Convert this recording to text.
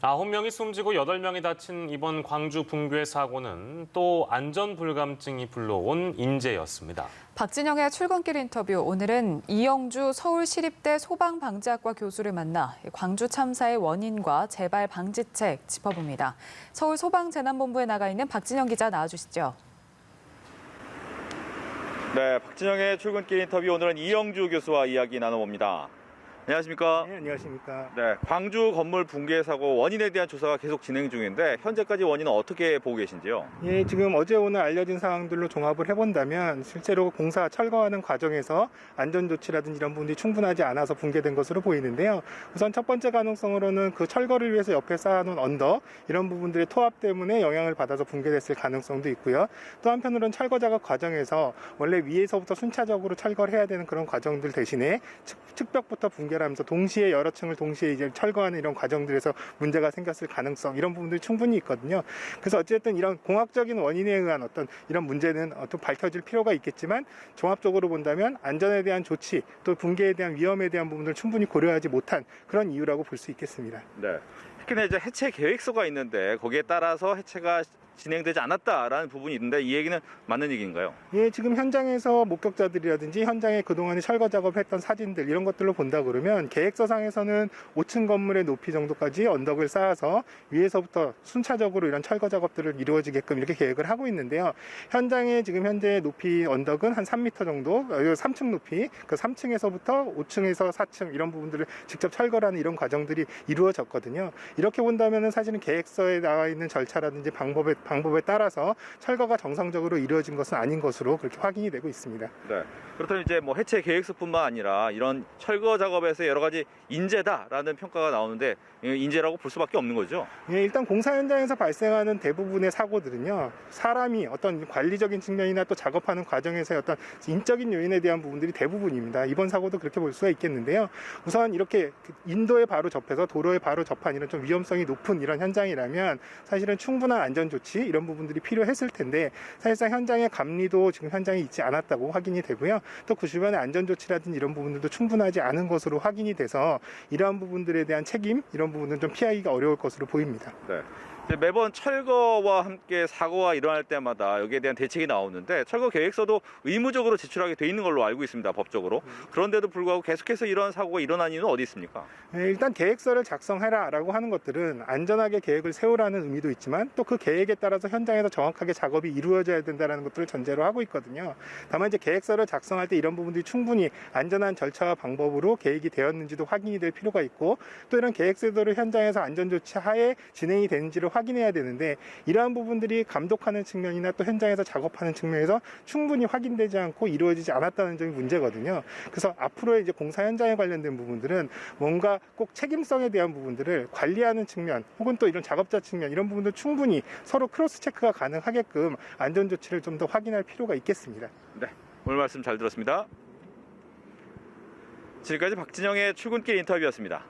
9명이 숨지고 8명이 다친 이번 광주 붕괴 사고는 또 안전불감증이 불러온 인재였습니다. 박진영의 출근길 인터뷰, 오늘은 이영주 서울시립대 소방방재학과 교수를 만나 광주 참사의 원인과 재발 방지책 짚어봅니다. 서울소방재난본부에 나가 있는 박진영 기자 나와주시죠. 네, 박진영의 출근길 인터뷰, 오늘은 이영주 교수와 이야기 나눠봅니다. 안녕하십니까? 네, 안녕하십니까? 네, 광주 건물 붕괴 사고 원인에 대한 조사가 계속 진행 중인데 현재까지 원인은 어떻게 보고 계신지요? 예, 지금 어제 오늘 알려진 사항들로 종합을 해본다면 실제로 공사 철거하는 과정에서 안전조치라든지 이런 부분들이 충분하지 않아서 붕괴된 것으로 보이는데요. 우선 첫 번째 가능성으로는 그 철거를 위해서 옆에 쌓아놓은 언덕, 이런 부분들의 토합 때문에 영향을 받아서 붕괴됐을 가능성도 있고요. 또 한편으로는 철거 작업 과정에서 원래 위에서부터 순차적으로 철거를 해야 되는 그런 과정들 대신에 측벽부터 붕괴를 하면서 동시에 여러 층을 동시에 이제 철거하는 이런 과정들에서 문제가 생겼을 가능성, 이런 부분들이 충분히 있거든요. 그래서 어쨌든 이런 공학적인 원인에 의한 어떤 이런 문제는 또 밝혀질 필요가 있겠지만 종합적으로 본다면 안전에 대한 조치, 또 붕괴에 대한 위험에 대한 부분을 충분히 고려하지 못한 그런 이유라고 볼 수 있겠습니다. 네. 특히나 이제 해체 계획서가 있는데 거기에 따라서 해체가 진행되지 않았다라는 부분이 있는데 이 얘기는 맞는 얘기인가요? 예, 지금 현장에서 목격자들이라든지 현장에 그동안에 철거 작업을 했던 사진들, 이런 것들로 본다 그러면 계획서상에서는 5층 건물의 높이 정도까지 언덕을 쌓아서 위에서부터 순차적으로 이런 철거 작업들을 이루어지게끔 이렇게 계획을 하고 있는데요. 현장에 지금 현재 높이 언덕은 한 3m 정도, 3층 높이, 그 3층에서부터 5층에서 4층 이런 부분들을 직접 철거하는 이런 과정들이 이루어졌거든요. 이렇게 본다면은 사실은 계획서에 나와 있는 절차라든지 방법에 따라서 철거가 정상적으로 이루어진 것은 아닌 것으로 그렇게 확인이 되고 있습니다. 네. 그렇다면 이제 뭐 해체 계획서뿐만 아니라 이런 철거 작업에서 여러 가지 인재다라는 평가가 나오는데 인재라고 볼 수밖에 없는 거죠? 예, 일단 공사 현장에서 발생하는 대부분의 사고들은요, 사람이 어떤 관리적인 측면이나 또 작업하는 과정에서의 어떤 인적인 요인에 대한 부분들이 대부분입니다. 이번 사고도 그렇게 볼 수가 있겠는데요. 우선 이렇게 인도에 바로 접해서 도로에 바로 접한 이런 좀 위험성이 높은 이런 현장이라면 사실은 충분한 안전 조치 이런 부분들이 필요했을 텐데 사실상 현장의 감리도 지금 현장에 있지 않았다고 확인이 되고요. 또 그 주변의 안전 조치라든지 이런 부분들도 충분하지 않은 것으로 확인이 돼서 이러한 부분들에 대한 책임 이런 부분은 좀 피하기가 어려울 것으로 보입니다. 네. 이제 매번 철거와 함께 사고가 일어날 때마다 여기에 대한 대책이 나오는데 철거 계획서도 의무적으로 제출하게 돼 있는 걸로 알고 있습니다, 법적으로. 그런데도 불구하고 계속해서 이런 사고가 일어나는 이유는 어디 있습니까? 네, 일단 계획서를 작성해라라고 하는 것들은 안전하게 계획을 세우라는 의미도 있지만 또 그 계획에 따라서 현장에서 정확하게 작업이 이루어져야 된다는 것들을 전제로 하고 있거든요. 다만 이제 계획서를 작성할 때 이런 부분들이 충분히 안전한 절차와 방법으로 계획이 되었는지도 확인이 될 필요가 있고 또 이런 계획서들을 현장에서 안전조치 하에 진행이 되는지를 확인해야 되는데 이러한 부분들이 감독하는 측면이나 또 현장에서 작업하는 측면에서 충분히 확인되지 않고 이루어지지 않았다는 점이 문제거든요. 그래서 앞으로 이제 공사 현장에 관련된 부분들은 뭔가 꼭 책임성에 대한 부분들을 관리하는 측면 혹은 또 이런 작업자 측면 이런 부분들 충분히 서로 크로스 체크가 가능하게끔 안전 조치를 좀 더 확인할 필요가 있겠습니다. 네, 오늘 말씀 잘 들었습니다. 지금까지 박진영의 출근길 인터뷰였습니다.